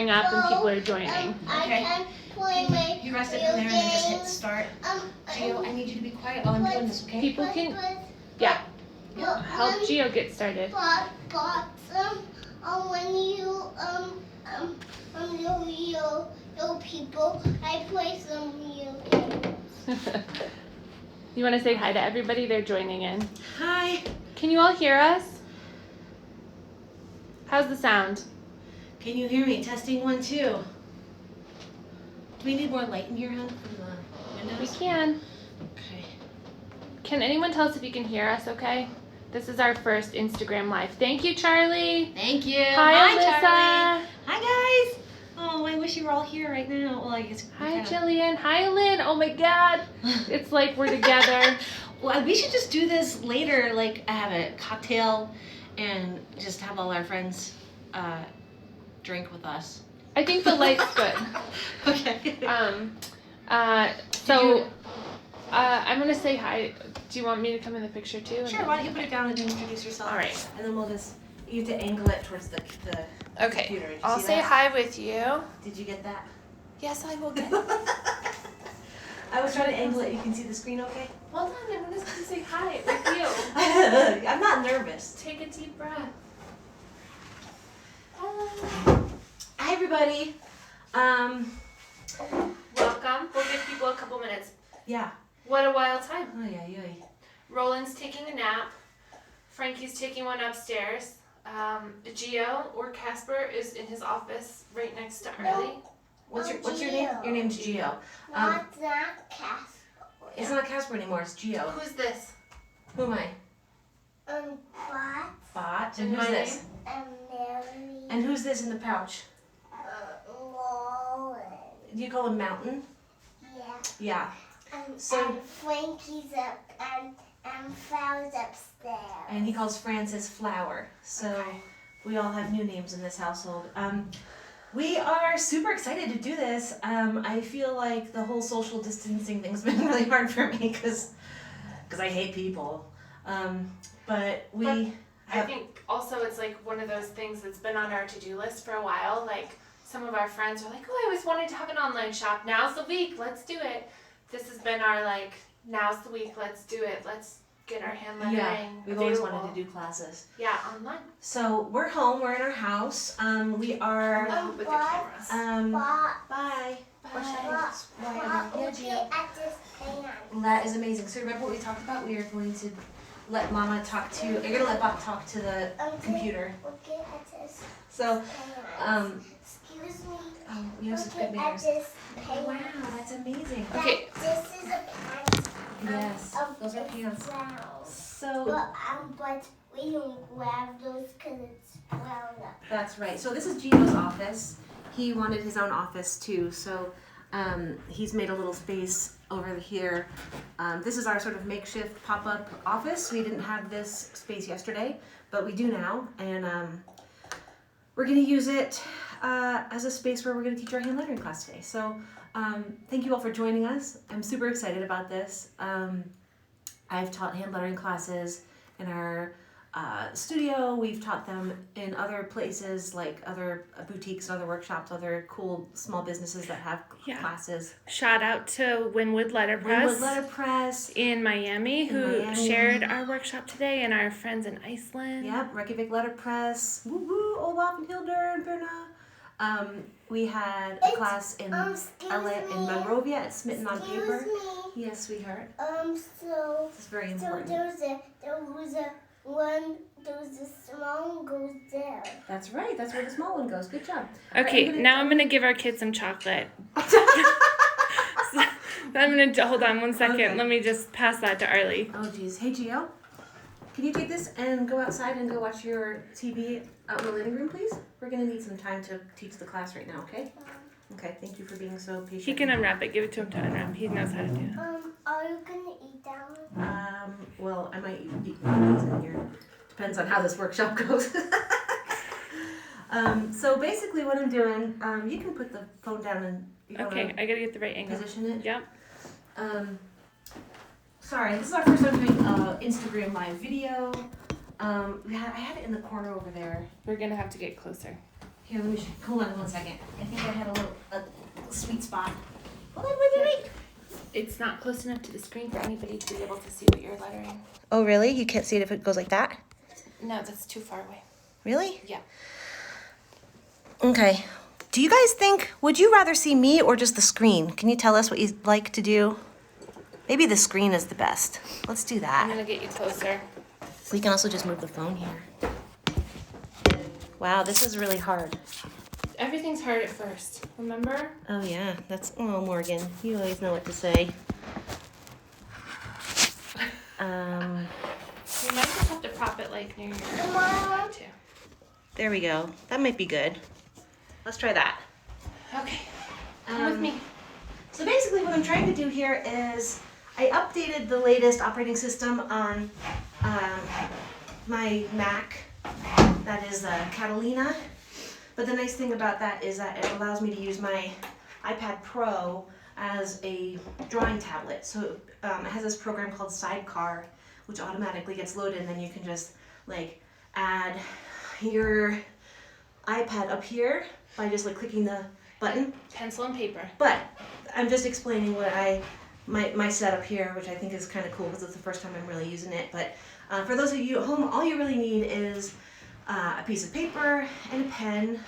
showing up and people are joining. Okay. You rest it from there and then just hit start. Gio, I need you to be quiet while I'm doing this, okay? People can, help Gio get started. When you people, I play some real games. You want to say hi to everybody? They're joining in. Hi. Can you all hear us? How's the sound? Can you hear me? Testing 1, 2. Do we need more light in here, hon, from the windows? We can. Okay. Can anyone tell us if you can hear us okay? This is our first Instagram Live. Thank you, Charlie. Thank you. Hi, Alyssa. Charlie. Hi, guys. Oh, I wish you were all here right now. Well, I guess. Hi, Jillian. Hi, Lynn. Oh, my God. It's like we're together. Well, we should just do this later, like have a cocktail and just have all our friends drink with us. I think the light's good. Okay. I'm going to say hi. Do you want me to come in the picture too? Sure, why don't you put it down and introduce yourself? All right. And then we'll just, you have to angle it towards the okay. computer. Did you I'll see say that? hi with you. Did you get that? Yes, I will get I was trying to angle it. You can see the screen okay? Hold on, I'm going to say hi with you. I'm not nervous. Take a deep breath. Hi, everybody. Welcome. We'll give people a couple minutes. Yeah. What a wild time. Oh, yeah, yeah. Roland's taking a nap. Frankie's taking one upstairs. Gio or Casper is in his office right next to Arlie. What's your name? Your name's Gio. Not Casper. It's not Casper anymore. It's Gio. Who's this? Who am I? Bot. And who's this? Mary. And who's this in the pouch? Lauren. Do you call him Mountain? Yeah. Yeah. And So- Frankie's up and Flowers upstairs. And he calls Francis Flower. So Okay. we all have new names in this household. We are super excited to do this. I feel like the whole social distancing thing's been really hard for me because I hate people. But I think also it's like one of those things that's been on our to-do list for a while. Like some of our friends are like, oh, I always wanted to have an online shop. Now's the week. Let's do it. This has been our like, now's the week. Let's do it. Let's get our hand lettering we've always available. wanted to do classes. Yeah, online. So we're home. We're in our house. We are. Oh, with the cameras. Bot. Bye. Bye. Bot. Look at this pen. That is amazing. So remember what we talked about? We are going to let Mama talk to. You're gonna let Bob talk to the computer. Look at this So, pen. Excuse me. oh, you have such good Look at manners. this pen. Wow, that's amazing. Okay. This is a pen. Yes, of those are pants. flowers. So But we don't grab those because it's brown up. that's right. So this is Gino's office. He wanted his own office too. So he's made a little space over here. This is our sort of makeshift pop-up office. We didn't have this space yesterday, but we do now, and we're going to use it as a space where we're going to teach our hand lettering class today. So thank you all for joining us. I'm super excited about this. I've taught hand lettering classes in our studio. We've taught them in other places like other boutiques, other workshops, other cool small businesses that have classes. Shout out to Winwood Letterpress. Winwood Letterpress. In Miami, who shared our workshop today, and our friends in Iceland. Yep, Reykjavik Letterpress. Woo woo, Olaf and Hildur and Berna. We had a class in Monrovia at Smitten on Paper. Excuse me. Yes, sweetheart. So It's very so important. there was a small one goes there. That's right. That's where the small one goes. Good job. Okay, now I'm going to give our kids some chocolate. I'm going to, hold on one second. Okay. Let me just pass that to Arlie. Oh, geez. Hey, Gio. Can you take this and go outside and go watch your TV out in the living room, please? We're going to need some time to teach the class right now, okay? Okay, thank you for being so patient. He can unwrap it. Give it to him to unwrap. He knows how to do it. Are you gonna eat that one? Well, I might eat these in here. Depends on how this workshop goes. So basically what I'm doing, you can put the phone down and you Okay, I gotta get the right angle. position it. Yep. Sorry, this is our first time doing Instagram live video. I had it in the corner over there. We're gonna have to get closer. Here, let me hold on 1 second. I think I had a sweet spot. Hold on, wait. It's not close enough to the screen for anybody to be able to see what you're lettering. Oh, really? You can't see it if it goes like that? No, that's too far away. Really? Yeah. Okay. Do you guys think, would you rather see me or just the screen? Can you tell us what you'd like to do? Maybe the screen is the best. Let's do I'm that. gonna get you closer. We can also just move the phone here. Wow, this is really hard. Everything's hard at first, remember? Oh yeah, oh Morgan, you always know what to say. You might just have to prop it like near your head too. There we go. That might be good. Let's try that. Okay, come with me. So basically what I'm trying to do here is I updated the latest operating system on my Mac. That is Catalina. But the nice thing about that is that it allows me to use my iPad Pro as a drawing tablet. So it has this program called Sidecar, which automatically gets loaded, and then you can just like add your iPad up here by just like clicking the button. Pencil and paper. But I'm just explaining what my setup here, which I think is kind of cool because it's the first time I'm really using it. But for those of you at home, all you really need is a piece of paper and a pen.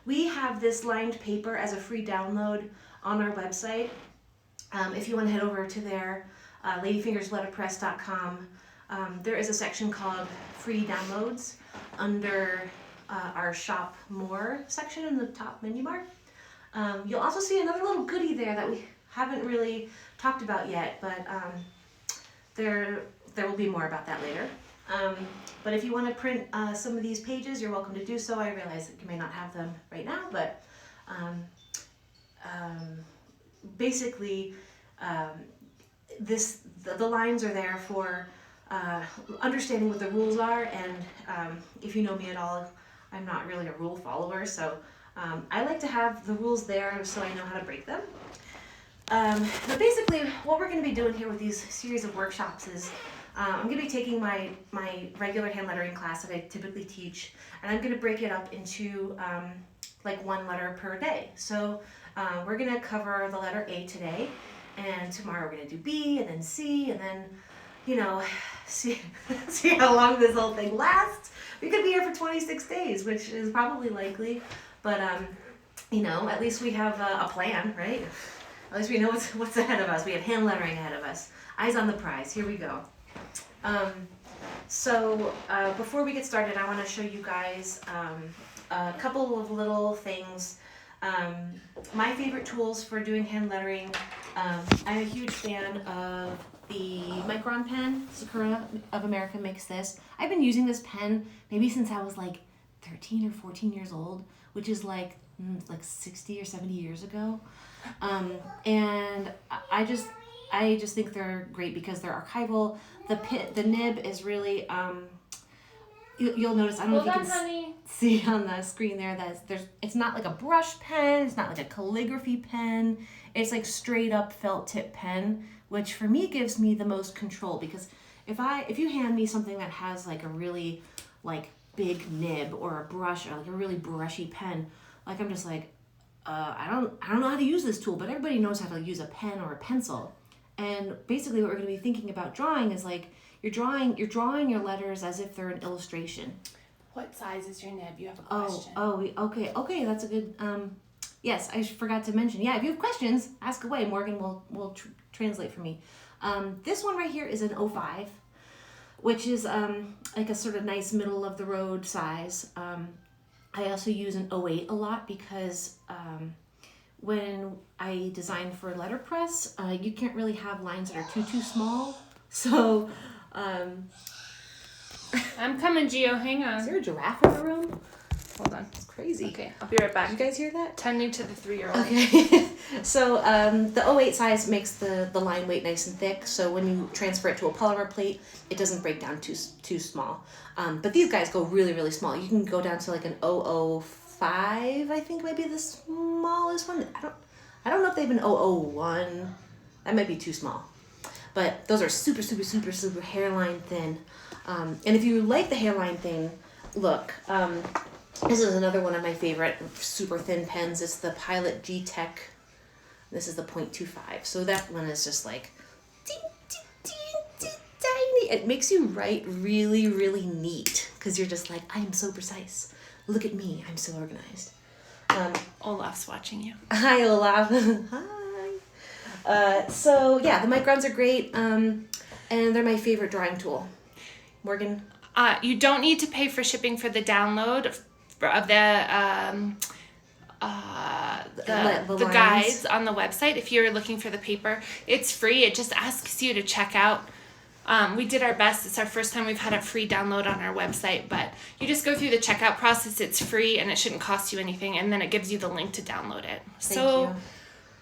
We have this lined paper as a free download on our website. If you want to head over to their ladyfingersletterpress.com, there is a section called free downloads under our shop more section in the top menu bar. You'll also see another little goodie there that we haven't really talked about yet, but there will be more about that later. But if you want to print some of these pages, you're welcome to do so. I realize that you may not have them right now, but basically the lines are there for understanding what the rules are, and if you know me at all, I'm not really a rule follower, so I like to have the rules there so I know how to break them. But basically what we're going to be doing here with these series of workshops is I'm going to be taking my regular hand lettering class that I typically teach, and I'm going to break it up into like one letter per day. So we're going to cover the letter A today, and tomorrow we're going to do B, and then C, and then, you know, see how long this whole thing lasts. We could be here for 26 days, which is probably likely, but you know, at least we have a plan, right? At least we know what's ahead of us. We have hand lettering ahead of us. Eyes on the prize. Here we go. So before we get started, I want to show you guys a couple of little things. My favorite tools for doing hand lettering. I'm a huge fan of the Micron pen. Sakura of America makes this. I've been using this pen maybe since I was like 13 or 14 years old, which is like 60 or 70 years ago. And I just think they're great because they're archival. The nib is really, you'll notice, I don't know if you can see on the screen there that it's not like a brush pen, it's not like a calligraphy pen, it's like straight up felt tip pen, which for me gives me the most control, because if you hand me something that has like a really like big nib or a brush or like a really brushy pen, like I'm just like, I don't know how to use this tool, but everybody knows how to use a pen or a pencil. And basically what we're going to be thinking about drawing is like you're drawing your letters as if they're an illustration. What size is your nib? You have a question. Okay, that's a good, yes, I forgot to mention. Yeah, if you have questions, ask away. Morgan will translate for me. This one right here is an 05, which is like a sort of nice middle of the road size. I also use an 08 a lot because when I design for letterpress, you can't really have lines that are too small. So, I'm coming, Gio. Hang on. Is there a giraffe in the room? Hold on. It's crazy. Okay, I'll be right back. You guys hear that? Tending to the 3-year-old. Okay. So the 08 size makes the line weight nice and thick. So when you transfer it to a polymer plate, it doesn't break down too small. But these guys go really, really small. You can go down to like an 005, I think might be the smallest one. I don't know if they have an 001. That might be too small. But those are super, super, super, super hairline thin. And if you like the hairline thin look, This is another one of my favorite super thin pens. It's the Pilot G-Tech. This is the 0.25. So that one is just like tiny. It makes you write really, really neat because you're just like, I am so precise. Look at me. I'm so organized. Olaf's watching you. Hi, Olaf. Hi. So yeah, the microns are great, and they're my favorite drawing tool. Morgan? You don't need to pay for shipping for the download of the lines. guides on the website. If you're looking for the paper, it's free. It just asks you to check out. We did our best. It's our first time we've had a free download on our website, but you just go through the checkout process. It's free and it shouldn't cost you anything, and then it gives you the link to download it. Thank you.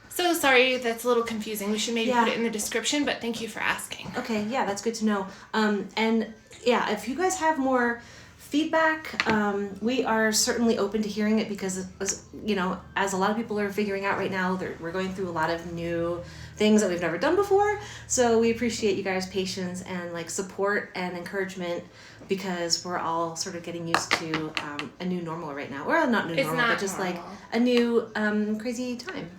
So sorry that's a little confusing. We should maybe Yeah. put it in the description, but thank you for asking. Okay, yeah, that's good to know. And yeah, if you guys have more feedback, we are certainly open to hearing it because, as a lot of people are figuring out right now, we're going through a lot of new things that we've never done before. So we appreciate you guys' patience and support and encouragement because we're all sort of getting used to a new normal right now. Well, not new It's normal, not but just normal. a new crazy time.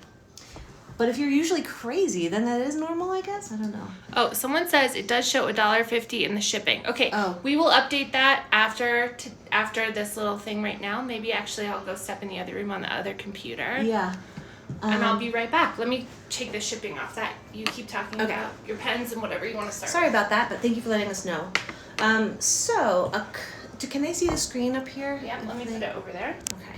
But if you're usually crazy, then that is normal, I guess. I don't know. Oh, someone says it does show $1.50 in the shipping. Okay, Oh. we will update that after this little thing right now. Maybe actually I'll go step in the other room on the other computer. Yeah. And I'll be right back. Let me take the shipping off that. You keep talking Okay. about your pens and whatever you want to start. Sorry about that, but thank you for letting us know. Can they see the screen up here? Yeah, let me put it over there. Okay.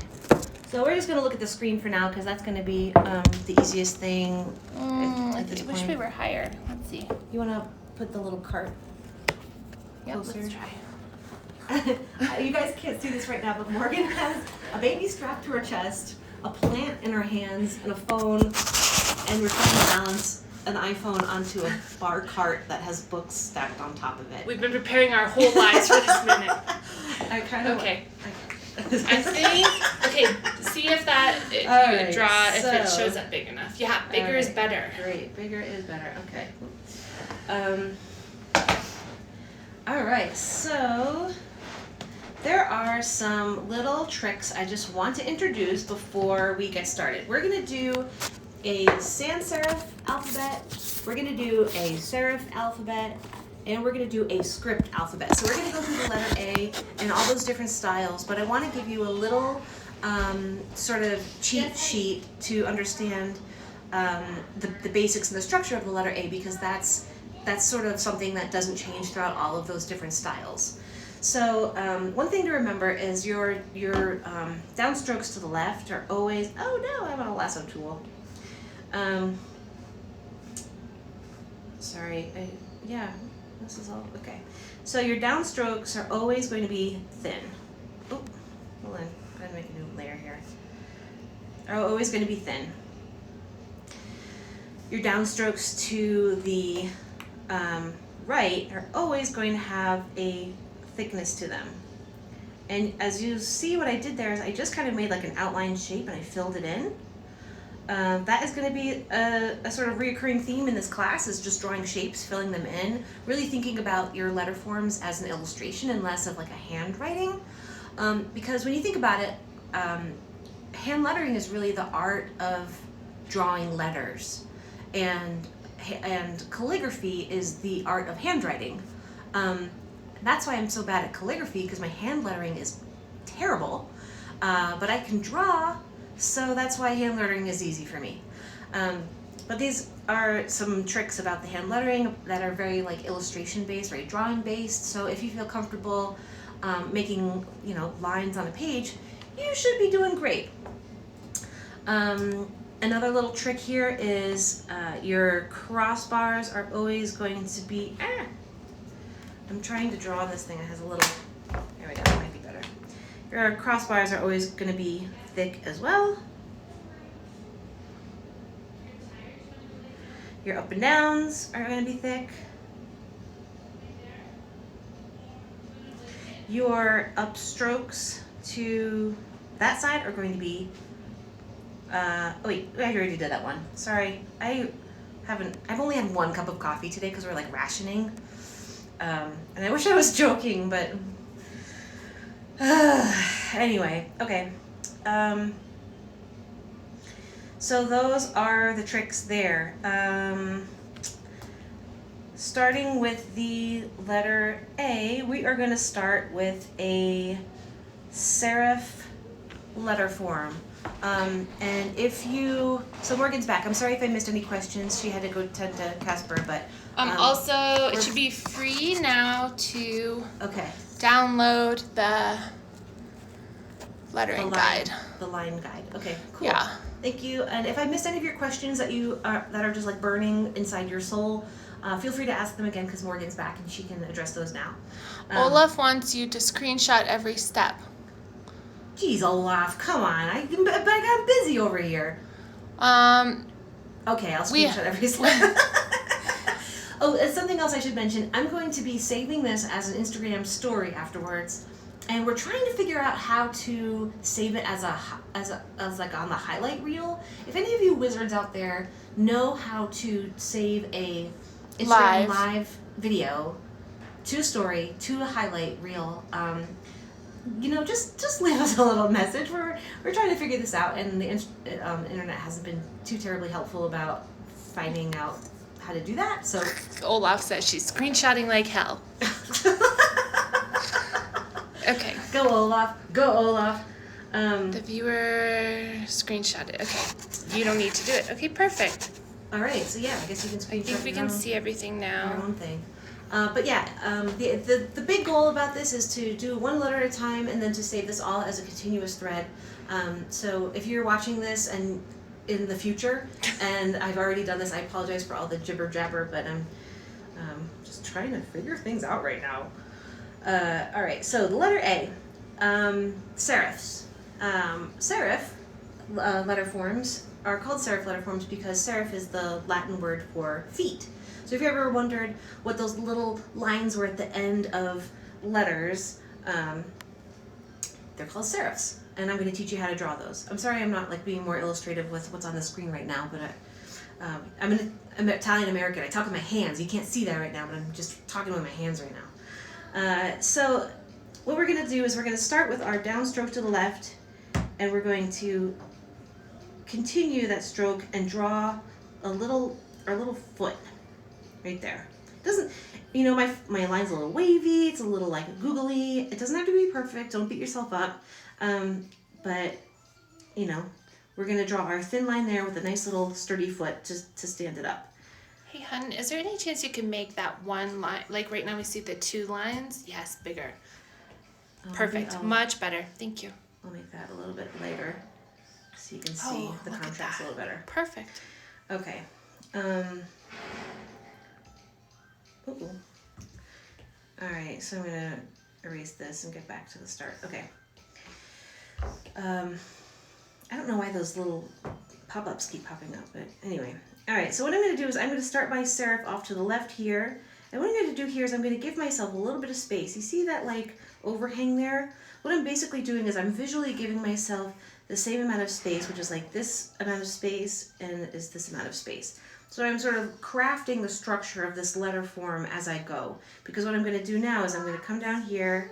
So we're just going to look at the screen for now because that's going to be the easiest thing I at this wish point. we were higher. Let's see. You want to put the little cart Yep, closer? let's try. You guys can't see this right now, but Morgan has a baby strapped to her chest, a plant in her hands, and a phone, and we're trying to balance an iPhone onto a bar cart that has books stacked on top of it. We've been preparing our whole lives for this minute. I kind of Okay. I think, see if you Alright, draw, if it so- shows up big enough. Yeah, bigger is Alright, better. Great, bigger is better. Okay. All right, so there are some little tricks I just want to introduce before we get started. We're gonna do a sans serif alphabet, we're gonna do a serif alphabet, and we're gonna do a script alphabet. So we're gonna go through the letter A and all those different styles, but I wanna give you a little sort of cheat sheet to understand the basics and the structure of the letter A because that's sort of something that doesn't change throughout all of those different styles. So one thing to remember is your downstrokes to the left are always, oh no, I'm on a lasso tool. Sorry, this is all, okay. So your downstrokes are always going to be thin. Oh, hold on, I'm going to make a new layer here. Are always going to be thin. Your downstrokes to the right are always going to have a thickness to them. And as you see, what I did there is I just kind of made like an outline shape and I filled it in. That is going to be a sort of reoccurring theme in this class is just drawing shapes, filling them in, really thinking about your letter forms as an illustration and less of like a handwriting. Because when you think about it, hand lettering is really the art of drawing letters. And calligraphy is the art of handwriting. That's why I'm so bad at calligraphy because my hand lettering is terrible, but I can draw, so that's why hand lettering is easy for me. But these are some tricks about the hand lettering that are very like illustration based, very drawing based. So if you feel comfortable making lines on a page, you should be doing great. Another little trick here is your crossbars are always going to be, I'm trying to draw this thing that has a little, there we go, that might be better. Your crossbars are always going to be thick as well. Your up and downs are going to be thick. Your upstrokes to that side are going to be oh wait, I already did that one. Sorry, I've only had 1 cup of coffee today because we're like rationing. And I wish I was joking, but Anyway, okay. So those are the tricks there. Starting with the letter A, we are going to start with a serif letter form. And if you, so Morgan's back. I'm sorry if I missed any questions. She had to go tend to Casper, but Also, it should be free now to okay. download the lettering guide. The line guide. Okay, cool. Yeah. Thank you. And if I missed any of your questions that are just like burning inside your soul, feel free to ask them again because Morgan's back and she can address those now. Olaf wants you to screenshot every step. Geez, Olaf, come on! I got busy over here. Okay, I'll screenshot every step. Oh, something else I should mention. I'm going to be saving this as an Instagram story afterwards, and we're trying to figure out how to save it as like on the highlight reel. If any of you wizards out there know how to save a Instagram live video to a story to a highlight reel, just leave us a little message. We're trying to figure this out, and the internet hasn't been too terribly helpful about finding out how to do that. So Olaf says she's screenshotting like hell. Okay. Go Olaf. Go Olaf. The viewer screenshot it. Okay. You don't need to do it. Okay, perfect. All right. So yeah, I guess you can screenshot. I think we can see everything now. Our own thing. But yeah, the big goal about this is to do one letter at a time and then to save this all as a continuous thread. So if you're watching this and in the future, and I've already done this, I apologize for all the jibber jabber, but I'm just trying to figure things out right now. All right, so the letter A, serifs. Serif letter forms are called serif letter forms because serif is the Latin word for feet. So if you ever wondered what those little lines were at the end of letters, they're called serifs. And I'm going to teach you how to draw those. I'm sorry I'm not like being more illustrative with what's on the screen right now, but I'm Italian American. I talk with my hands. You can't see that right now, but I'm just talking with my hands right now. So what we're going to do is we're going to start with our downstroke to the left, and we're going to continue that stroke and draw our little foot right there. It doesn't, my line's a little wavy. It's a little like googly. It doesn't have to be perfect. Don't beat yourself up. But we're going to draw our thin line there with a nice little sturdy foot to stand it up. Hey, hun, is there any chance you can make that one line, like right now we see the two lines? Yes, bigger. Perfect. Much better. Thank you. I'll make that a little bit lighter so you can see the contrast a little better. Perfect. Okay. All right, so I'm going to erase this and get back to the start. Okay. I don't know why those little pop-ups keep popping up, but anyway. All right, so what I'm going to do is I'm going to start my serif off to the left here. And what I'm going to do here is I'm going to give myself a little bit of space. You see that like overhang there? What I'm basically doing is I'm visually giving myself the same amount of space, which is like this amount of space and is this amount of space. So I'm sort of crafting the structure of this letter form as I go. Because what I'm going to do now is I'm going to come down here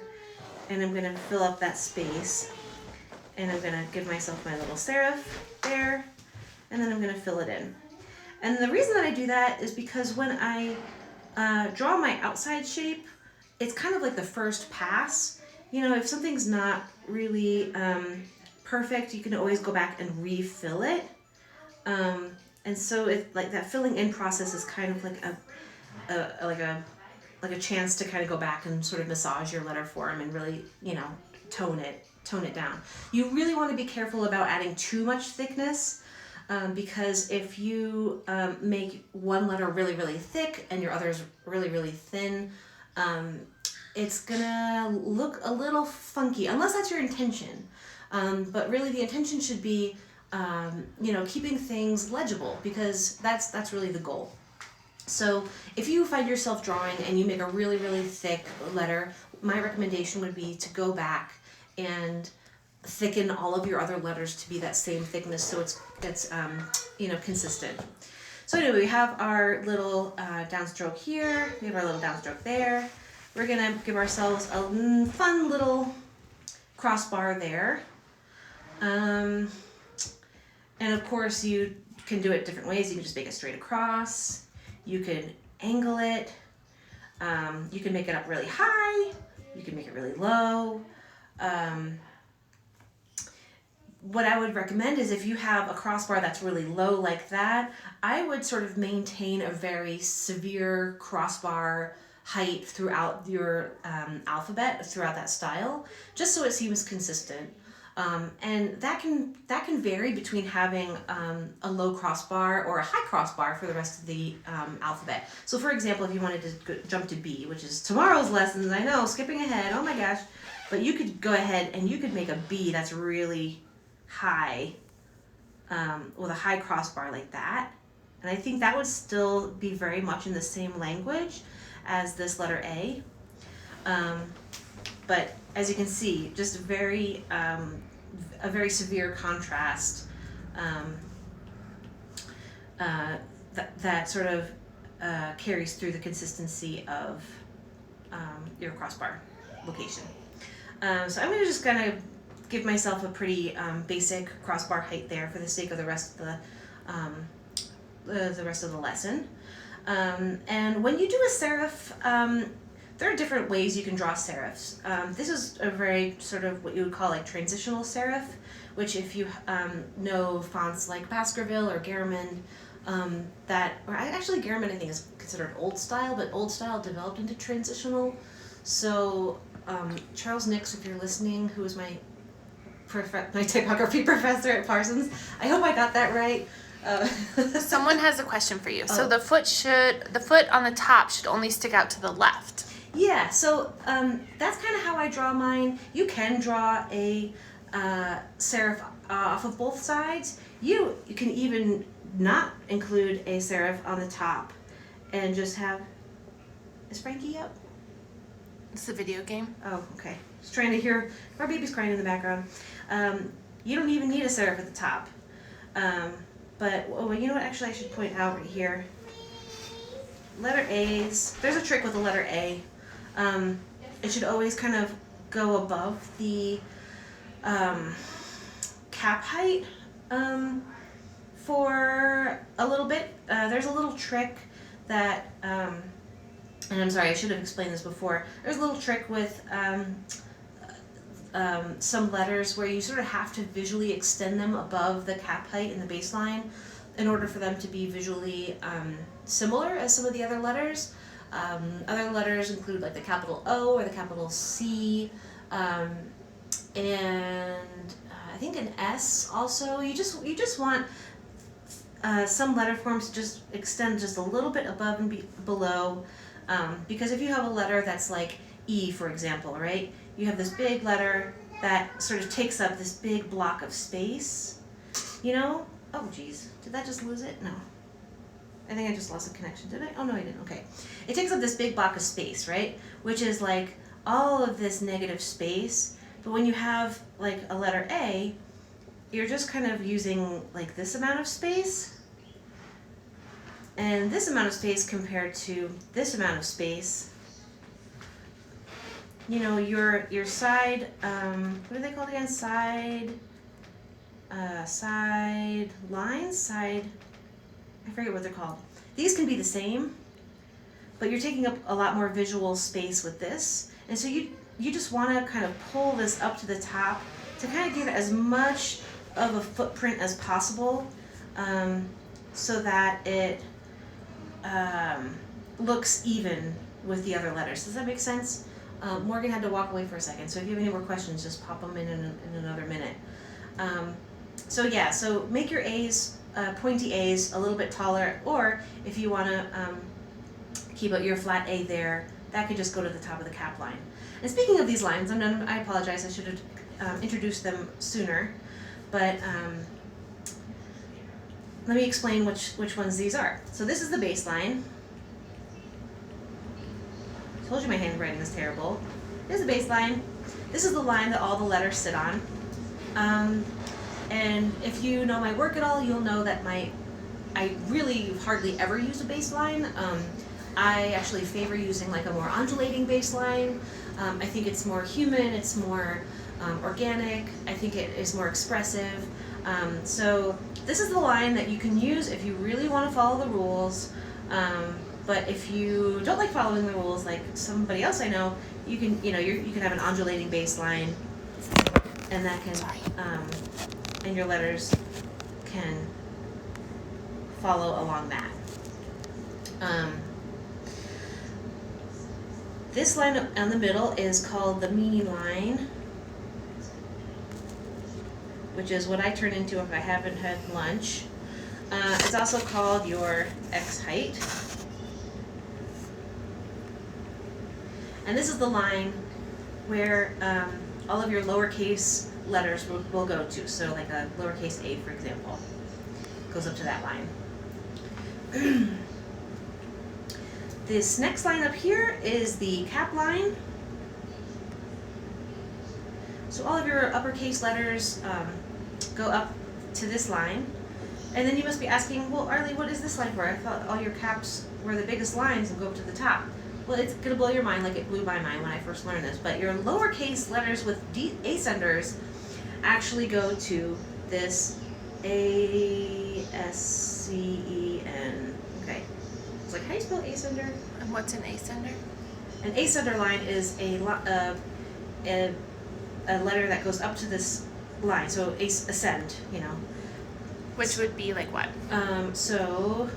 and I'm going to fill up that space. And I'm going to give myself my little serif there, and then I'm going to fill it in. And the reason that I do that is because when I draw my outside shape, it's kind of like the first pass. If something's not really perfect, you can always go back and refill it. And so like that filling in process is kind of like a chance to kind of go back and sort of massage your letter form and really, tone it down. You really want to be careful about adding too much thickness because if you make one letter really, really thick and your others really, really thin, it's gonna look a little funky, unless that's your intention. But really the intention should be, keeping things legible because that's really the goal. So if you find yourself drawing and you make a really, really thick letter, my recommendation would be to go back and thicken all of your other letters to be that same thickness so it's consistent. So anyway, we have our little downstroke here, we have our little downstroke there. We're gonna give ourselves a fun little crossbar there. And of course you can do it different ways. You can just make it straight across. You can angle it. You can make it up really high. You can make it really low. What I would recommend is if you have a crossbar that's really low like that, I would sort of maintain a very severe crossbar height throughout your alphabet, throughout that style, just so it seems consistent. And that can vary between having a low crossbar or a high crossbar for the rest of the alphabet. So for example, if you wanted to jump to B, which is tomorrow's lessons, I know, skipping ahead, oh my gosh, but you could go ahead and you could make a B that's really high, with a high crossbar like that. And I think that would still be very much in the same language as this letter A. But as you can see, just a very severe contrast that sort of carries through the consistency of your crossbar location. So I'm just gonna give myself a pretty basic crossbar height there for the sake of the rest of the lesson. And when you do a serif, there are different ways you can draw serifs. This is a very sort of what you would call like transitional serif, which if you know fonts like Baskerville or Garamond, actually Garamond I think is considered old style, but old style developed into transitional. So Charles Nix, if you're listening, who was my typography professor at Parsons, I hope I got that right. Someone has a question for you. So the foot on the top should only stick out to the left. Yeah, so that's kind of how I draw mine. You can draw a serif off of both sides. You can even not include a serif on the top and just have, is Frankie up? It's a video game. Oh, okay. Just trying to hear, our baby's crying in the background. You don't even need a serif at the top. But, you know what, actually I should point out right here. Letter A's, there's a trick with the letter A. It should always kind of go above the cap height for a little bit. There's a little trick that, and I'm sorry, I should have explained this before. There's a little trick with some letters where you sort of have to visually extend them above the cap height in the baseline in order for them to be visually similar as some of the other letters. Other letters include like the capital O or the capital C, and I think an S also. You just want some letter forms to just extend just a little bit above and below, because if you have a letter that's like E, for example, right? You have this big letter that sort of takes up this big block of space, you know? Oh geez, did that just lose it? No. I think I just lost a connection, did I? Oh no, I didn't, okay. It takes up this big block of space, right? Which is like all of this negative space, but when you have like a letter A, you're just kind of using like this amount of space, and this amount of space compared to this amount of space. You know, your side, what are they called again? Side lines? I forget what they're called. These can be the same, but you're taking up a lot more visual space with this. And so you just want to kind of pull this up to the top to kind of give it as much of a footprint as possible, so that it looks even with the other letters. Does that make sense? Morgan had to walk away for a second, so if you have any more questions, just pop them in another minute. So yeah, so make your A's, pointy A's, a little bit taller, or if you want to keep your flat A there, that could just go to the top of the cap line. And speaking of these lines, I apologize, I should have introduced them sooner, but let me explain which ones these are. So this is the baseline. I told you my handwriting is terrible. Here's the baseline. This is the line that all the letters sit on. And if you know my work at all, you'll know that I really hardly ever use a baseline. I actually favor using like a more undulating baseline. I think it's more human, it's more organic. I think it is more expressive. So this is the line that you can use if you really want to follow the rules. But if you don't like following the rules, like somebody else I know, you can you can have an undulating baseline, and that can and your letters can follow along that. This line on the middle is called the mean line, which is what I turn into if I haven't had lunch. It's also called your X height. And this is the line where all of your lowercase letters will go to. So like a lowercase a, for example, goes up to that line. This next line up here is the cap line. So all of your uppercase letters go up to this line. And then you must be asking, well, Arlie, what is this line for? I thought all your caps were the biggest lines and go up to the top. Well, it's going to blow your mind like it blew my mind when I first learned this. But your lowercase letters with ascenders actually go to this A-S-C-E-N. Okay. It's like, how do you spell ascender? And what's an ascender? An ascender line is a letter that goes up to this line. So ascend, you know. Which would be like what?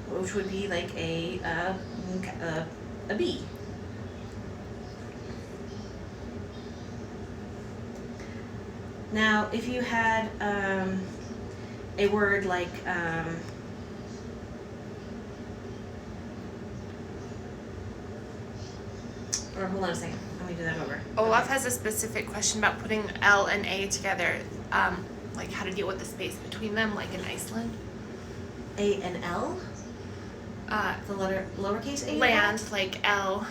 Which would be like a B. Now, if you had a word like or hold on a second, let me do that over. Olaf has a specific question about putting L and A together, like how to deal with the space between them, like in Iceland. A and L? The letter lowercase a? Land, like L,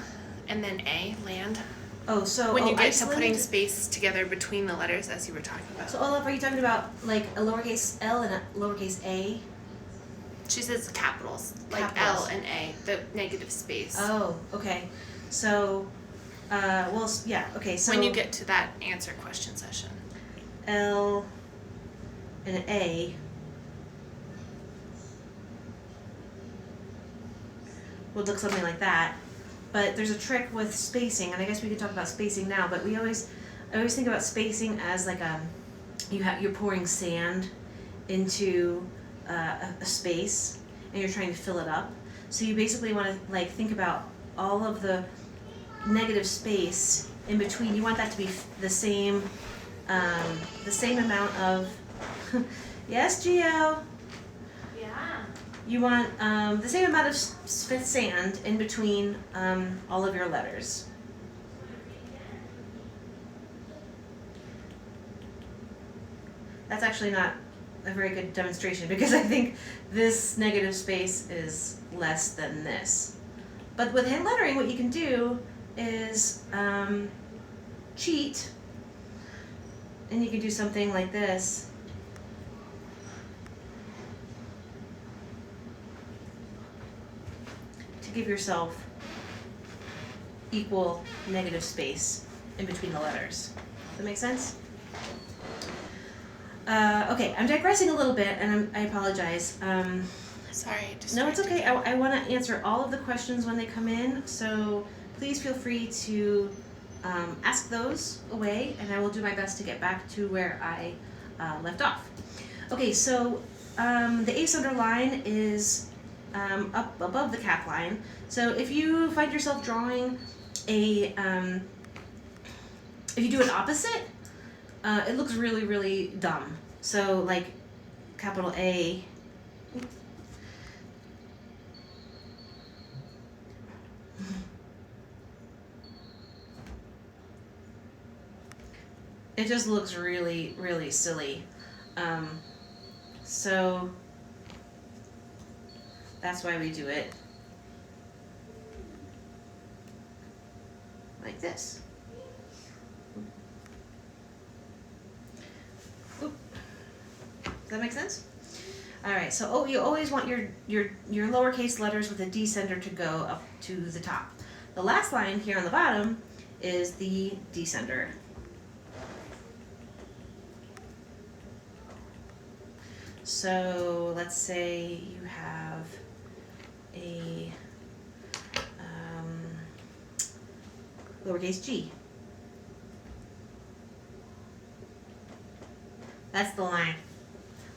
and then A, land. Oh, so when you get Iceland? to putting space together between the letters, as you were talking about. So Olaf, are you talking about like a lowercase L and a lowercase a? She says capitals, like Capitals. L and A, the negative space. Oh, okay. So, well, yeah, okay, so... when you get to that answer question session. L and an A would look something like that. But there's a trick with spacing, and I guess we could talk about spacing now, but I always think about spacing as like you're pouring sand into a space, and you're trying to fill it up. So you basically want to like think about all of the negative space in between. You want that to be the same amount of yes, Gio. Yeah. You want the same amount of sand in between all of your letters. That's actually not a very good demonstration because I think this negative space is less than this. But with hand lettering, what you can do is cheat, and you can do something like this. To give yourself equal negative space in between the letters. Does that make sense? Okay, I'm digressing a little bit, and I apologize. Sorry. No, it's okay. I want to answer all of the questions when they come in, so please feel free to ask those away, and I will do my best to get back to where I left off. Okay, so the ascender line is up above the cap line. So if you find yourself drawing if you do an opposite, it looks really, really dumb. So like capital A. It just looks really, really silly. So that's why we do it like this. Oop. Does that make sense? All right, so you always want your lowercase letters with a descender to go up to the top. The last line here on the bottom is the descender. So let's say you have a lowercase g. That's the line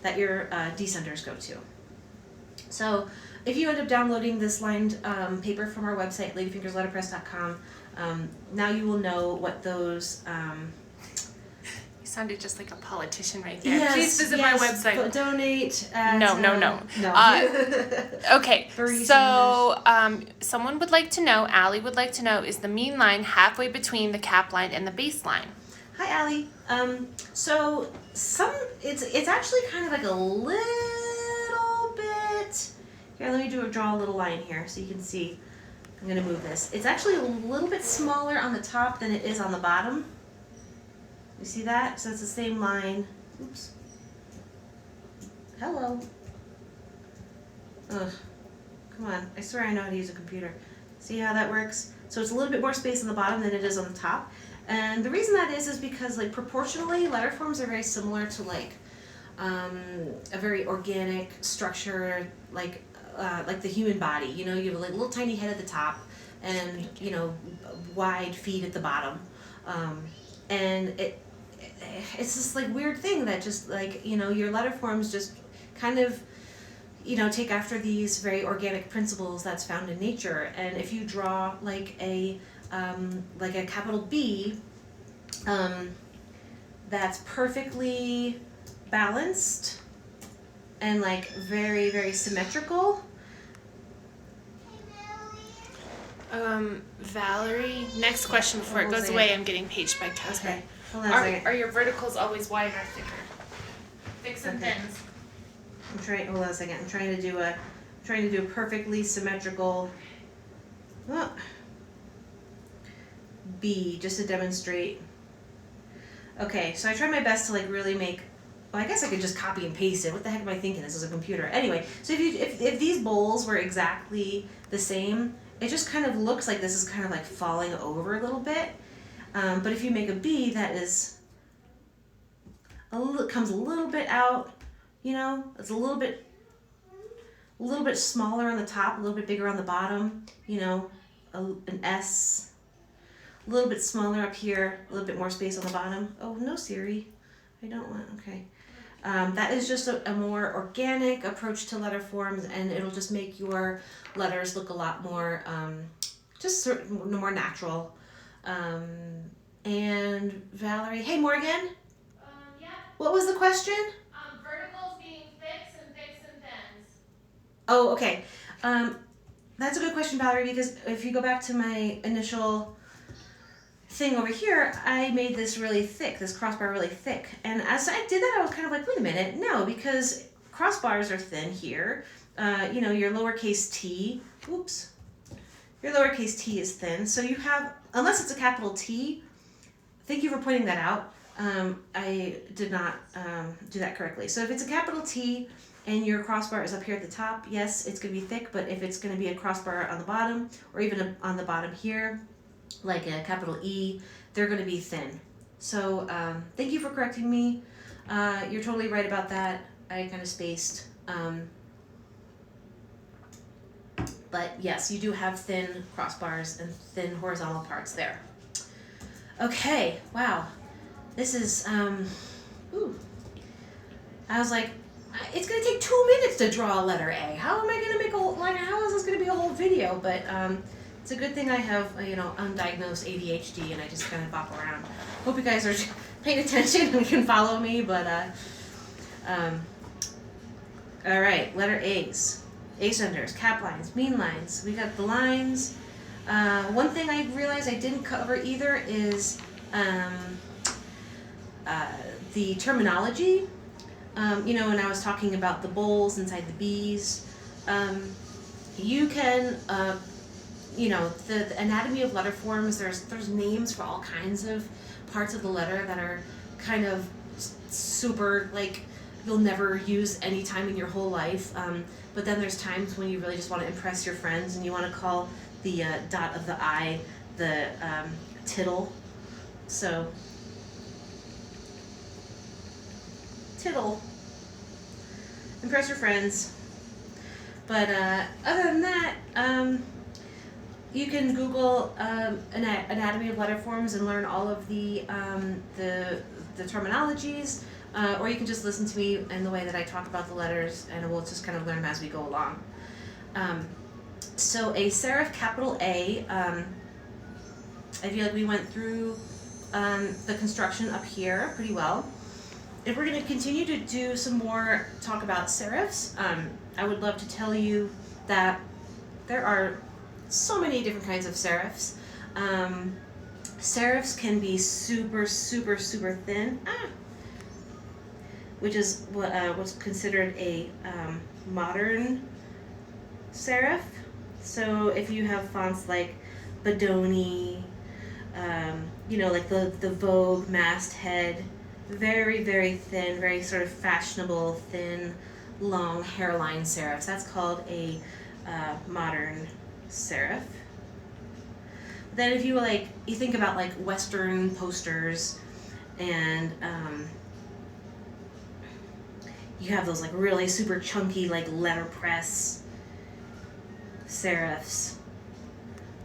that your descenders go to. So if you end up downloading this lined paper from our website, ladyfingersletterpress.com, now you will know what those... You sounded just like a politician right there. Yes, Please visit my website. Donate at... No. Okay, so someone would like to know, Allie would like to know, is the mean line halfway between the cap line and the base line? Hi, Allie. So it's actually kind of like a little bit... Here, let me draw a little line here so you can see. I'm going to move this. It's actually a little bit smaller on the top than it is on the bottom. You see that? So it's the same line. Oops. Hello. Ugh. Come on. I swear I know how to use a computer. See how that works? So it's a little bit more space on the bottom than it is on the top. And the reason that is because like proportionally, letter forms are very similar to like a very organic structure, like the human body. You know, you have a little tiny head at the top, and you know, wide feet at the bottom, and it's this like weird thing that just like, you know, your letter forms just kind of, you know, take after these very organic principles that's found in nature. And if you draw like a capital B, that's perfectly balanced and like very, very symmetrical. Valerie, next question before it goes away. I'm getting paged by Catherine. Okay. Hold on a second. Are your verticals always wide or thicker? Thicks and thins. Hold on a second. I'm trying to do a perfectly symmetrical B just to demonstrate. Okay, so I tried my best to like really make. Well, I guess I could just copy and paste it. What the heck am I thinking? This is a computer. Anyway, so if these bowls were exactly the same, it just kind of looks like this is kind of like falling over a little bit. But if you make a B that is comes a little bit out, you know, it's a little bit smaller on the top, a little bit bigger on the bottom, you know, an S, a little bit smaller up here, a little bit more space on the bottom. Oh, no, Siri. I don't want, okay. That is just a more organic approach to letter forms, and it'll just make your letters look a lot more, more natural. And Valerie, hey Morgan. Yeah. What was the question? Verticals being thicks and thins. Oh, okay. That's a good question, Valerie, because if you go back to my initial thing over here, I made this really thick, this crossbar really thick. And as I did that, I was kind of like, wait a minute, no, because crossbars are thin here. You know, your lowercase t, your lowercase t is thin. So you have, unless it's a capital T, thank you for pointing that out. I did not do that correctly. So if it's a capital T and your crossbar is up here at the top, yes, it's going to be thick, but if it's going to be a crossbar on the bottom, or even on the bottom here, like a capital E, they're going to be thin. So thank you for correcting me. You're totally right about that. I kind of spaced. But yes, you do have thin crossbars and thin horizontal parts there. Okay, wow. This is, ooh. I was like, it's going to take 2 minutes to draw a letter A. How am I going to make how is this going to be a whole video? But it's a good thing I have, you know, undiagnosed ADHD and I just kind of bop around. Hope you guys are paying attention and can follow me, but, all right, letter A's. Ascenders, cap lines, mean lines. We got the lines. One thing I realized I didn't cover either is the terminology. You know, when I was talking about the bowls inside the B's, you can, you know, the anatomy of letter forms, there's names for all kinds of parts of the letter that are kind of super, like, you'll never use any time in your whole life. But then there's times when you really just want to impress your friends and you want to call the dot of the I the tittle. So, tittle. impress your friends. But other than that, you can Google anatomy of letter forms and learn all of the terminologies, or you can just listen to me in the way that I talk about the letters, and we'll just kind of learn them as we go along. So a serif capital A, I feel like we went through the construction up here pretty well. If we're going to continue to do some more talk about serifs, I would love to tell you that there are so many different kinds of serifs. Serifs can be super, super, super thin, which is what's considered a modern serif. So if you have fonts like Bodoni, like the Vogue masthead, very, very thin, very sort of fashionable, thin, long hairline serifs. That's called a modern serif. Then if you think about like Western posters, and you have those like really super chunky like letterpress serifs,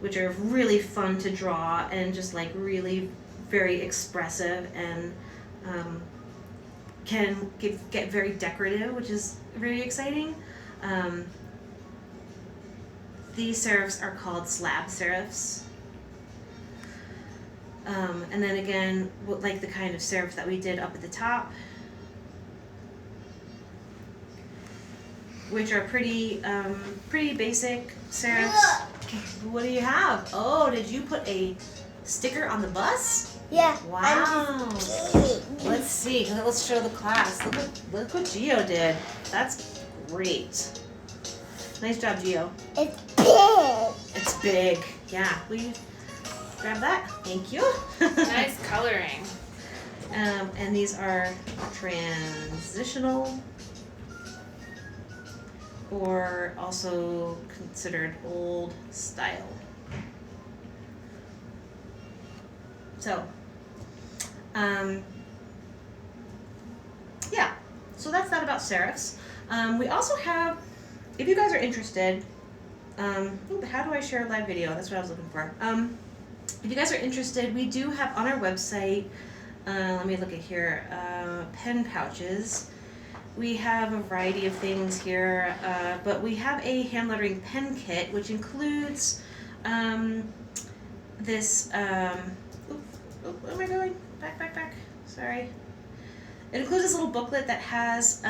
which are really fun to draw and just like really very expressive, and can get very decorative, which is very exciting. These serifs are called slab serifs. And then again, like the kind of serif that we did up at the top, which are pretty basic serifs. What do you have? Oh, did you put a sticker on the bus? Yeah. Wow. Let's see. Let's show the class. Look what Gio did. That's great. Nice job, Gio. It's big. It's big. Yeah. Will you grab that? Thank you. Nice coloring. And these are transitional, or also considered old style. So, yeah, so that's that about serifs. We also have, if you guys are interested, how do I share a live video? That's what I was looking for. If you guys are interested, we do have on our website, let me look at here, pen pouches. We have a variety of things here, but we have a hand lettering pen kit, which includes this, where am I going? Back. Sorry. It includes this little booklet that has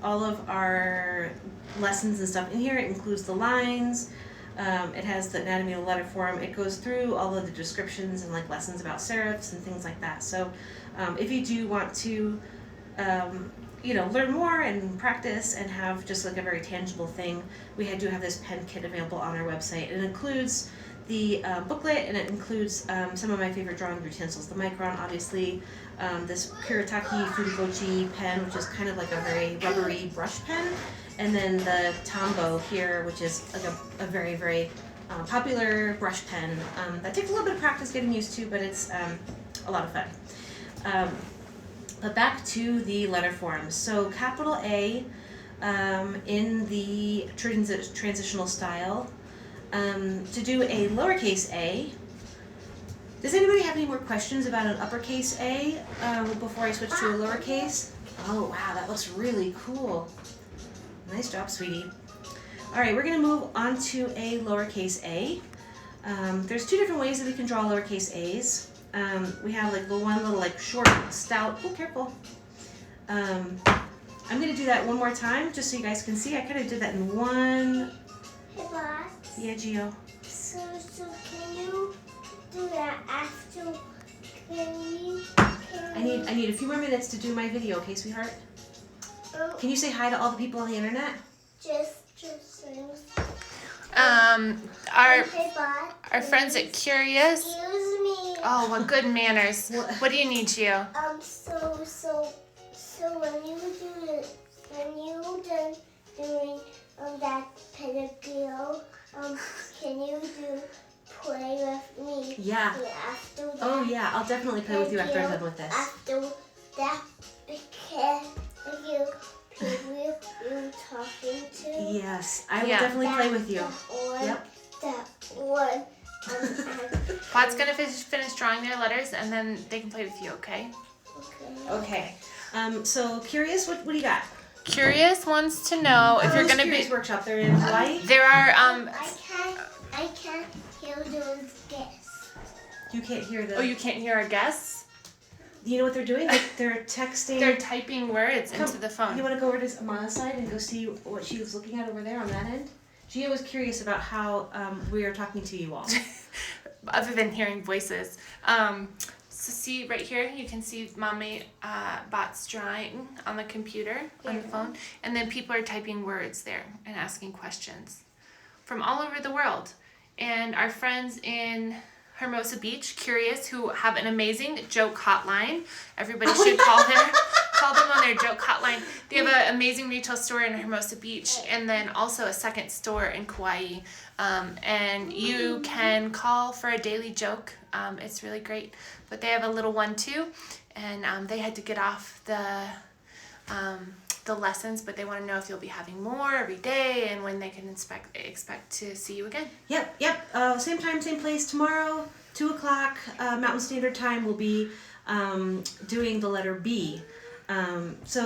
all of our lessons and stuff in here. It includes the lines. It has the anatomy of the letter form. It goes through all of the descriptions and like lessons about serifs and things like that. So if you do want to learn more and practice and have just like a very tangible thing, we do have this pen kit available on our website. It includes the booklet, and it includes some of my favorite drawing utensils. The Micron, obviously, this Kuretake Fudokochi pen, which is kind of like a very rubbery brush pen, and then the Tombow here, which is like a very, very popular brush pen that takes a little bit of practice getting used to, but it's a lot of fun. But back to the letter forms. So capital A in the transitional style. To do a lowercase a. Does anybody have any more questions about an uppercase A before I switch to a lowercase? Oh wow, that looks really cool. Nice job, sweetie. All right, we're gonna move on to a lowercase a. There's two different ways that we can draw lowercase a's. We have like the one little like short, stout, oh careful. I'm gonna do that one more time just so you guys can see. I kind of did that in one. Hey, boss. Yeah, Gio. So can you do that after? I need a few more minutes to do my video, okay, sweetheart? Can you say hi to all the people on the internet? Just Our friends at Curious. Excuse me. Oh, what good manners. What do you need, Gio? So when you done doing that pedicure, can you play with me? Yeah. After that? Oh yeah, I'll definitely play with you after I'm done with this. After that, can you play with Yes, I will Yeah. definitely play with you. Yep. That one. Pod's gonna finish drawing their letters, and then they can play with you. Okay. Okay. So curious, what do you got? Curious wants to know if you're gonna Curious be. Workshop. They're in Hawaii. There are I can't hear those guests. You can't hear the. Oh, you can't hear our guests? You know what they're doing? They're texting. They're typing words into the phone. You want to go over to Amana's side and go see what she was looking at over there on that end? Gia was curious about how we are talking to you all. Other than hearing voices. So see right here, you can see Mommy Bot's drawing on the computer, on the phone. And then people are typing words there and asking questions from all over the world. And our friends in Hermosa Beach, Curious, who have an amazing joke hotline. Everybody should call them on their joke hotline. They have an amazing retail store in Hermosa Beach, and then also a second store in Kauai. And you can call for a daily joke. It's really great. But they have a little one too, and they had to get off the lessons, but they want to know if you'll be having more every day and when they can expect to see you again. Yep. Same time, same place tomorrow, 2:00 Mountain Standard Time. We'll be doing the letter B. So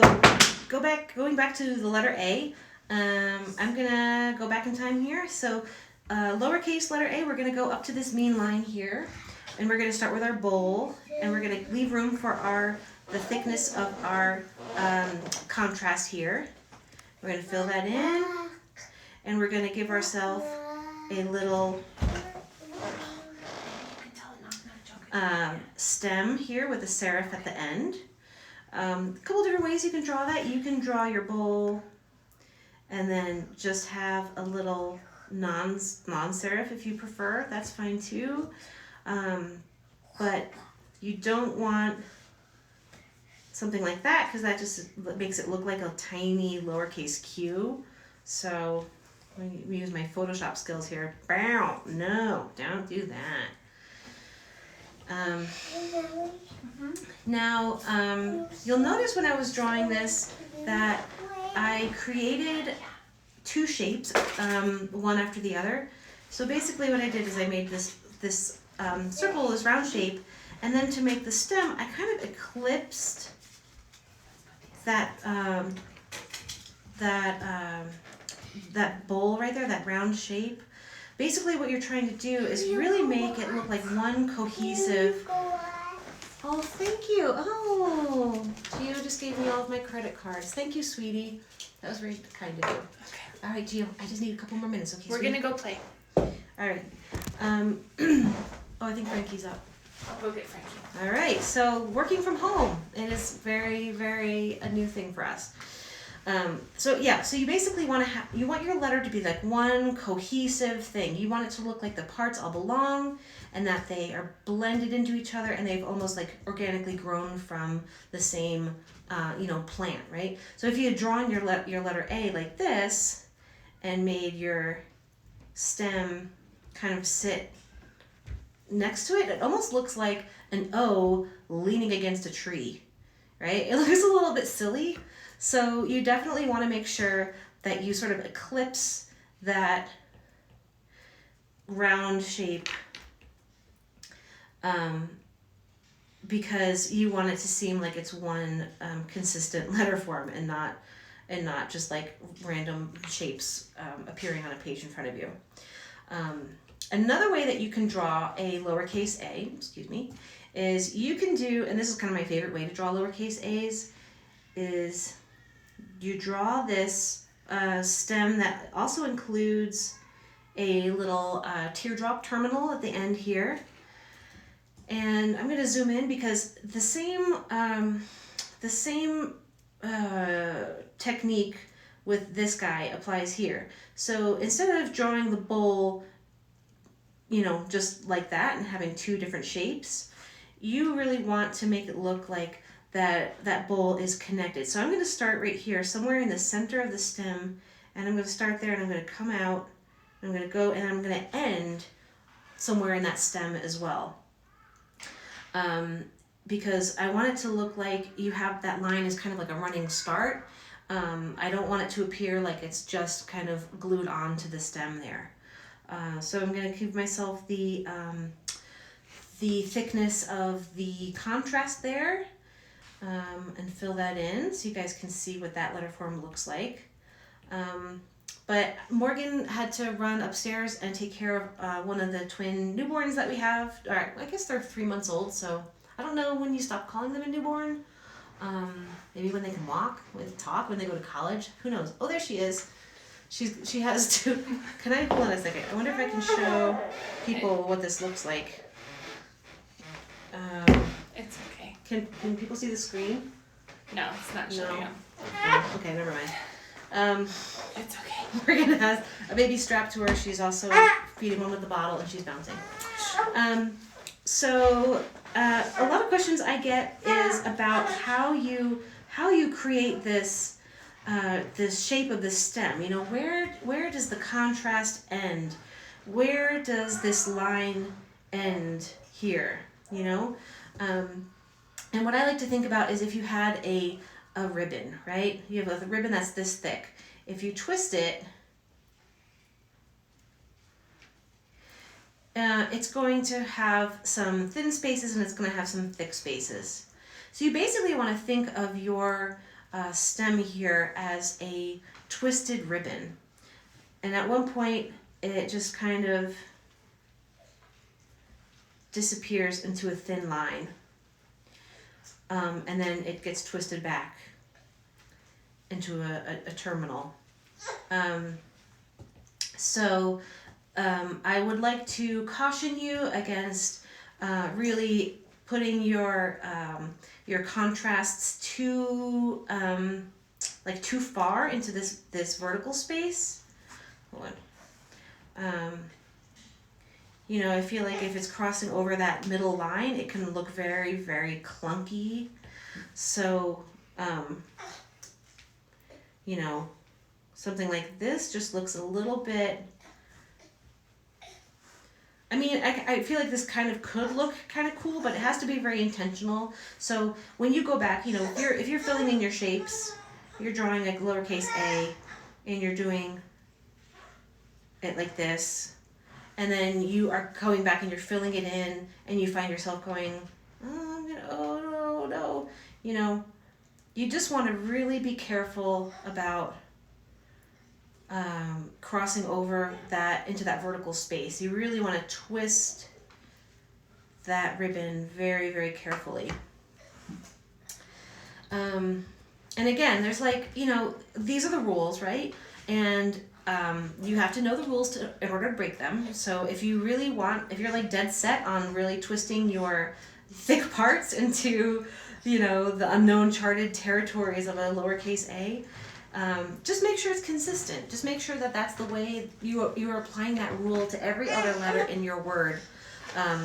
going back to the letter A. I'm gonna go back in time here. So lowercase letter A, we're gonna go up to this mean line here, and we're gonna start with our bowl, and we're gonna leave room for the thickness of our contrast here. We're going to fill that in, and we're going to give ourselves a little stem here with a serif at the end. A couple different ways you can draw that. You can draw your bowl and then just have a little non-serif if you prefer. That's fine too. But you don't want something like that, because that just makes it look like a tiny lowercase q. So let me use my Photoshop skills here. Bow! No, don't do that. Now, you'll notice when I was drawing this that I created two shapes, one after the other. So basically what I did is I made this circle, this round shape, and then to make the stem, I kind of eclipsed that bowl right there, that round shape. Basically what you're trying to do is really make it look like one cohesive. Oh, thank you. Oh, Gio just gave me all of my credit cards. Thank you, sweetie. That was very kind of you. Okay. All right, Gio, I just need a couple more minutes, okay? We're sweetie? gonna go play. All right. I think Frankie's up. I'll go get Frankie. All right, so working from home, it is very, very a new thing for us. So you basically want your letter to be like one cohesive thing. You want it to look like the parts all belong and that they are blended into each other and they've almost like organically grown from the same, plant, right? So if you had drawn your letter A like this and made your stem kind of sit next to it, it almost looks like an O leaning against a tree, right? It looks a little bit silly. So you definitely want to make sure that you sort of eclipse that round shape because you want it to seem like it's one consistent letter form and not just like random shapes appearing on a page in front of you. Another way that you can draw a lowercase a, is you can do, and this is kind of my favorite way to draw lowercase a's, is you draw this stem that also includes a little teardrop terminal at the end here. And I'm going to zoom in because the same technique with this guy applies here. So instead of drawing the bowl, just like that and having two different shapes, you really want to make it look like that bowl is connected. So I'm going to start right here, somewhere in the center of the stem, and I'm going to start there and I'm going to come out, I'm going to go and I'm going to end somewhere in that stem as well. Because I want it to look like you have that line is kind of like a running start, I don't want it to appear like it's just kind of glued onto the stem there. So I'm going to give myself the thickness of the contrast there, and fill that in so you guys can see what that letter form looks like. But Morgan had to run upstairs and take care of one of the twin newborns that we have. All right, I guess they're 3 months old, so I don't know when you stop calling them a newborn. Maybe when they can walk, when they talk, when they go to college. Who knows? Oh, there she is. She has to. Can I hold on a second? I wonder if I can show people what this looks like. It's okay. Can people see the screen? No, it's not showing up. Oh, okay, never mind. It's okay. Morgan has a baby strapped to her. She's also feeding one with the bottle, and she's bouncing. So a lot of questions I get is about how you create this this shape of the stem. You know, where does the contrast end? Where does this line end here? You know, and what I like to think about is if you had a ribbon, right? You have a ribbon that's this thick. If you twist it, it's going to have some thin spaces and it's going to have some thick spaces. So you basically want to think of your stem here as a twisted ribbon. And at one point, it just kind of disappears into a thin line. And then it gets twisted back into a terminal. I would like to caution you against really putting your contrasts too far into this vertical space. Hold on. You know, I feel like if it's crossing over that middle line, it can look very, very clunky. So, you know, something like this just looks a little bit. I mean, I feel like this kind of could look kind of cool, but it has to be very intentional. So when you go back, you know, if you're filling in your shapes, you're drawing like lowercase a, and you're doing it like this, and then you are going back and you're filling it in, and you find yourself going, oh no, you know, you just want to really be careful about crossing over that into that vertical space. You really want to twist that ribbon very, very carefully. And again, there's like, you know, these are the rules, right? And you have to know the rules in order to break them. So if you're like dead set on really twisting your thick parts into, you know, the unknown charted territories of a lowercase a, just make sure it's consistent. Just make sure that that's the way you are applying that rule to every other letter in your word,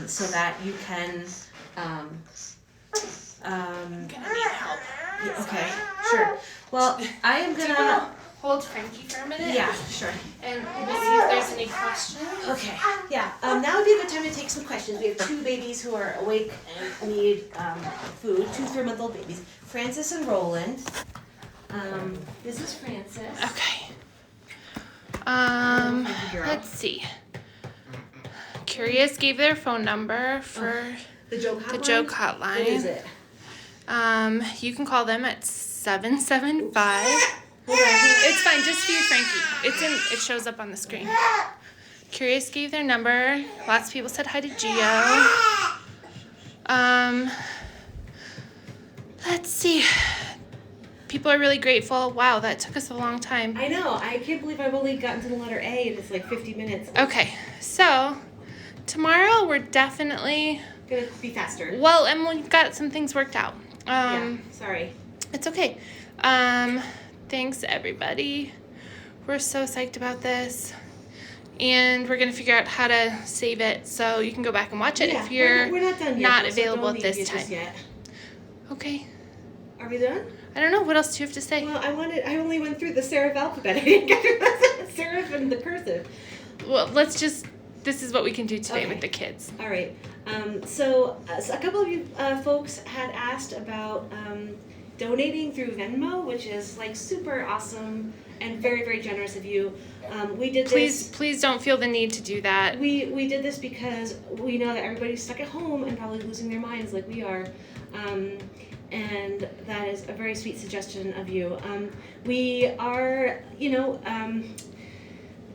so that you can. I'm gonna need help. Okay, sure. Well, I am Do you gonna. wanna hold Frankie for a minute? Yeah, sure. And we'll see if there's any questions. Okay. Yeah. Now would be a good time to take some questions. We have 2 babies who are awake and need food. 2 3-month-old babies, Francis and Roland. This is Francis. Okay. Let's see. Curious gave their phone number for The joke hotline. the joke hotline. What is it? You can call them at 775. Hold on. It's fine, just feed Frankie. It shows up on the screen. Curious gave their number. Lots of people said hi to Gio. Let's see. People are really grateful. Wow, that took us a long time. I know. I can't believe I've only gotten to the letter A and it's like 50 minutes. Okay, so tomorrow we're definitely Gonna be faster. well, and we've got some things worked out. Yeah. Sorry. It's okay. Thanks everybody. We're so psyched about this. And we're gonna figure out how to save it so you can go back and watch it if you're we're not done yet, not so available don't at leave this just time. yet. Okay. Are we done? I don't know. What else do you have to say? Well, I only went through the serif alphabet. I didn't get through the serif and the cursive. Well, this is what we can do today Okay. with the kids. All right. So a couple of you folks had asked about donating through Venmo, which is like super awesome and very, very generous of you. We did this. Please don't feel the need to do that. We did this because we know that everybody's stuck at home and probably losing their minds like we are. And that is a very sweet suggestion of you. We are,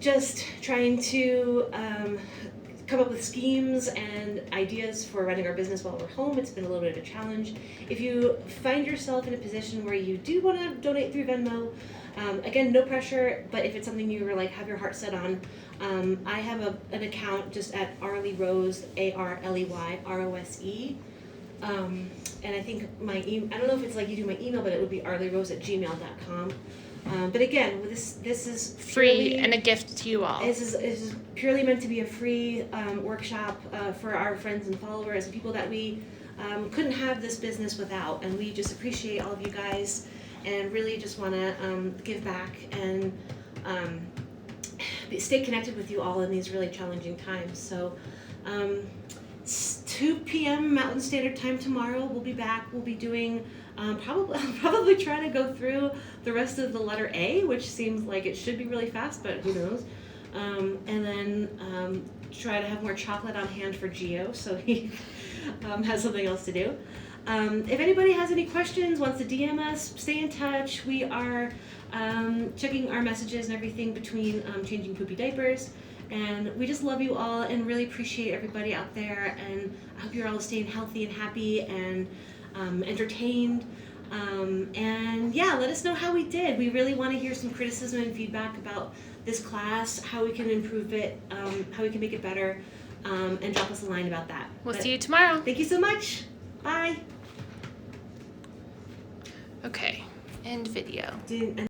just trying to come up with schemes and ideas for running our business while we're home. It's been a little bit of a challenge. If you find yourself in a position where you do want to donate through Venmo, again, no pressure, but if it's something you were like have your heart set on, I have an account just at Arley Rose, ARLEYROSE. And I think I don't know if it's like you do my email, but it would be arleyrose@gmail.com. But again, this is Free and a gift to you all. This is purely meant to be a free workshop for our friends and followers and people that we couldn't have this business without. And we just appreciate all of you guys and really just want to give back and stay connected with you all in these really challenging times. So it's 2 p.m. Mountain Standard Time tomorrow. We'll be back. We'll be doing probably trying to go through the rest of the letter A, which seems like it should be really fast, but who knows. And then try to have more chocolate on hand for Gio, so he has something else to do. If anybody has any questions, wants to DM us, stay in touch. We are checking our messages and everything between changing poopy diapers. And we just love you all and really appreciate everybody out there. And I hope you're all staying healthy and happy and entertained. And yeah, let us know how we did. We really want to hear some criticism and feedback about this class, how we can improve it, how we can make it better, and drop us a line about that. We'll see you tomorrow. Thank you so much. Bye. Okay, end video.